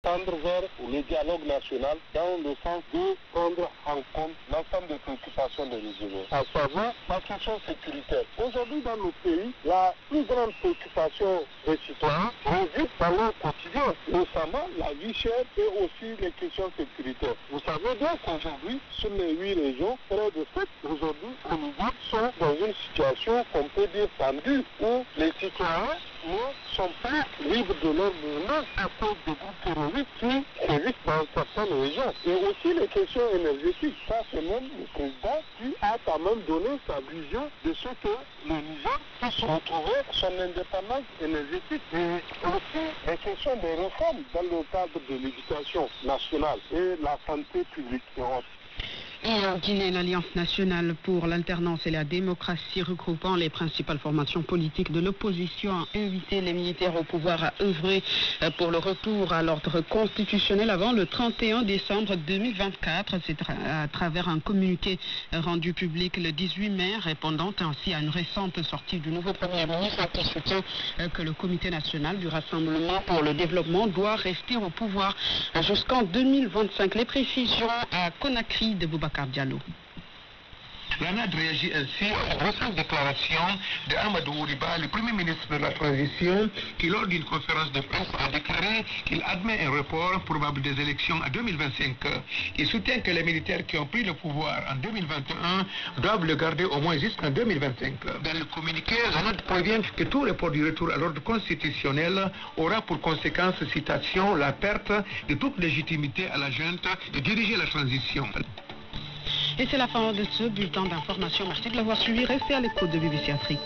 tendre vers le dialogue national dans le sens de prendre en compte l'ensemble des préoccupations des Nigériens, à savoir la question sécuritaire. Aujourd'hui, dans nos pays, la plus grande préoccupation des citoyens réside dans leur quotidien, notamment la vie chère et aussi les questions sécuritaires. Vous savez bien qu'aujourd'hui, sur les 8 régions, près de 7 aujourd'hui au Niger sont dans une situation qu'on peut dire tendue, où les citoyens ne sont pas libres de leur mouvement à cause des groupes terroristes qui sévissent dans certaines régions. Et aussi les questions énergétiques. Ça, c'est même le président qui a quand même donné sa vision de ce que le Niger puisse retrouver son indépendance énergétique. Et aussi les questions des réformes dans le cadre de l'éducation nationale et la santé publique et autres. Et en Guinée, l'Alliance nationale pour l'alternance et la démocratie, regroupant les principales formations politiques de l'opposition, a invité les militaires au pouvoir à œuvrer pour le retour à l'ordre constitutionnel avant le 31 décembre 2024. C'est à travers un communiqué rendu public le 18 mai, répondant ainsi à une récente sortie du nouveau Premier ministre qui soutient que le Comité national du Rassemblement pour le développement doit rester au pouvoir jusqu'en 2025. Les précisions à Conakry de Boubacar Diallo. La NAD réagit ainsi à une récente déclaration de Amadou Ouriba, le Premier ministre de la Transition, qui lors d'une conférence de presse a déclaré qu'il admet un report probable des élections en 2025. Il soutient que les militaires qui ont pris le pouvoir en 2021 doivent le garder au moins jusqu'en 2025. Dans le communiqué, la NAD prévient que tout report du retour à l'ordre constitutionnel aura pour conséquence, citation, la perte de toute légitimité à la junte de diriger la transition. Et c'est la fin de ce bulletin d'information. Merci de l'avoir suivi. Restez à l'écoute de BBC Afrique.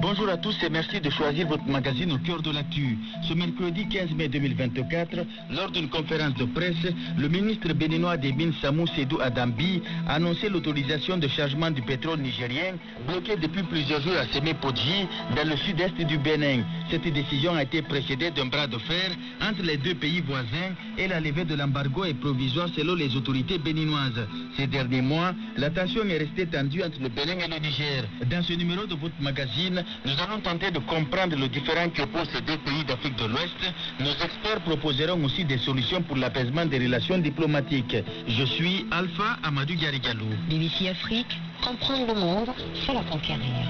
Bonjour à tous et merci de choisir votre magazine au cœur de l'actu. Ce mercredi 15 mai 2024, lors d'une conférence de presse, le ministre béninois des Mines Samou Sédou Adambi a annoncé l'autorisation de chargement du pétrole nigérien bloqué depuis plusieurs jours à Sémé-Podji dans le sud-est du Bénin. Cette décision a été précédée d'un bras de fer entre les deux pays voisins et la levée de l'embargo est provisoire selon les autorités béninoises. Ces derniers mois, la tension est restée tendue entre le Bénin et le Niger. Dans ce numéro de votre magazine, nous allons tenter de comprendre le différend que posent ces deux pays d'Afrique de l'Ouest. Nos experts proposeront aussi des solutions pour l'apaisement des relations diplomatiques. Je suis Alpha Amadou Garigalou. BBC Afrique, comprendre le monde sans la conquérir.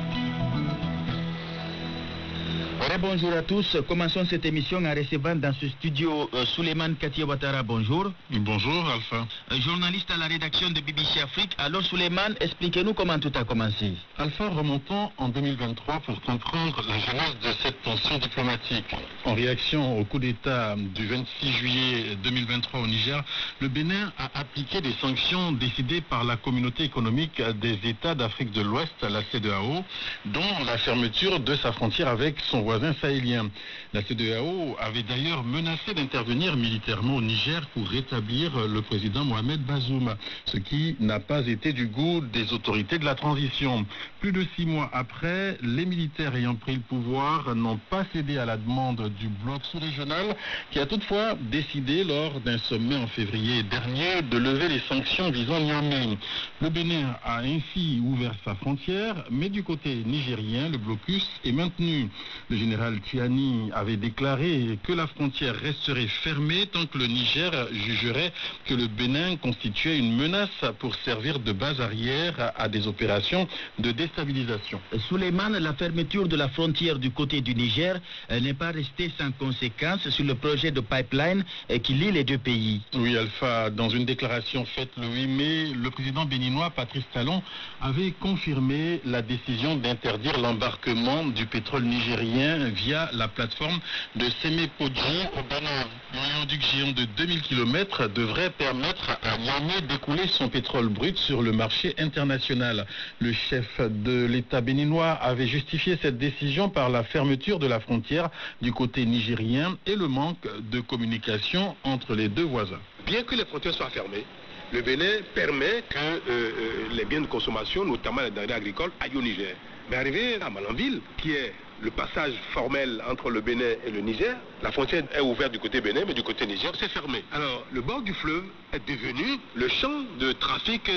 Bonjour à tous. Commençons cette émission en recevant dans ce studio Souleymane Katia-Ouattara. Bonjour. Bonjour Alpha. Journaliste à la rédaction de BBC Afrique. Alors Souleymane, expliquez-nous comment tout a commencé. Alpha, remontons en 2023 pour comprendre la genèse de cette tension diplomatique. En réaction au coup d'État du 26 juillet 2023 au Niger, le Bénin a appliqué des sanctions décidées par la communauté économique des États d'Afrique de l'Ouest, la CEDEAO, dont la fermeture de sa frontière avec son voisin sahélien. La CEDEAO avait d'ailleurs menacé d'intervenir militairement au Niger pour rétablir le président Mohamed Bazoum, ce qui n'a pas été du goût des autorités de la transition. Plus de 6 mois après, les militaires ayant pris le pouvoir n'ont pas cédé à la demande du bloc sous-régional, qui a toutefois décidé lors d'un sommet en février dernier de lever les sanctions visant Niamey. Le Bénin a ainsi ouvert sa frontière, mais du côté nigérien, le blocus est maintenu. Le général Tiani avait déclaré que la frontière resterait fermée tant que le Niger jugerait que le Bénin constituait une menace pour servir de base arrière à des opérations de déstabilisation. Souleymane, la fermeture de la frontière du côté du Niger n'est pas restée sans conséquence sur le projet de pipeline qui lie les deux pays. Oui, Alpha, dans une déclaration faite le 8 mai, le président béninois Patrice Talon avait confirmé la décision d'interdire l'embarquement du pétrole nigérien via la plateforme de Sémé-Podji au Bénin. L'oléoduc géant de 2000 km devrait permettre à Niamey d'écouler son pétrole brut sur le marché international. Le chef de l'État béninois avait justifié cette décision par la fermeture de la frontière du côté nigérien et le manque de communication entre les deux voisins. Bien que les frontières soient fermées, le Bénin permet que les biens de consommation, notamment les denrées agricoles, aillent au Niger. Mais arrivé à Malanville, qui est le passage formel entre le Bénin et le Niger, la frontière est ouverte du côté Bénin, mais du côté Niger, c'est fermé. Alors, le bord du fleuve est devenu le champ de trafic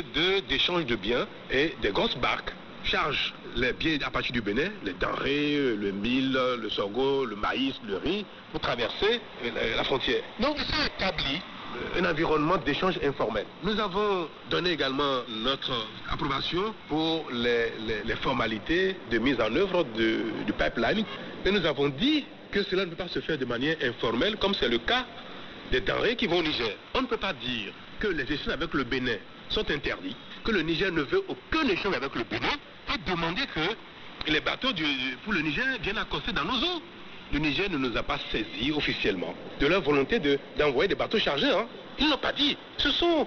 d'échange de biens et des grosses barques charge les biens à partir du Bénin, les denrées, le mil, le sorgho, le maïs, le riz, pour traverser la frontière. Donc il s'est établi un environnement d'échange informel. Nous avons donné également notre approbation pour les formalités de mise en œuvre du pipeline, et nous avons dit que cela ne peut pas se faire de manière informelle, comme c'est le cas des denrées qui vont au Niger. On ne peut pas dire que les échanges avec le Bénin sont interdits, que le Niger ne veut aucun échange avec le Bénin, et demander que les bateaux pour le Niger viennent accoster dans nos eaux. Le Niger ne nous a pas saisis officiellement de leur volonté d'envoyer des bateaux chargés. Ils n'ont pas dit. Ce sont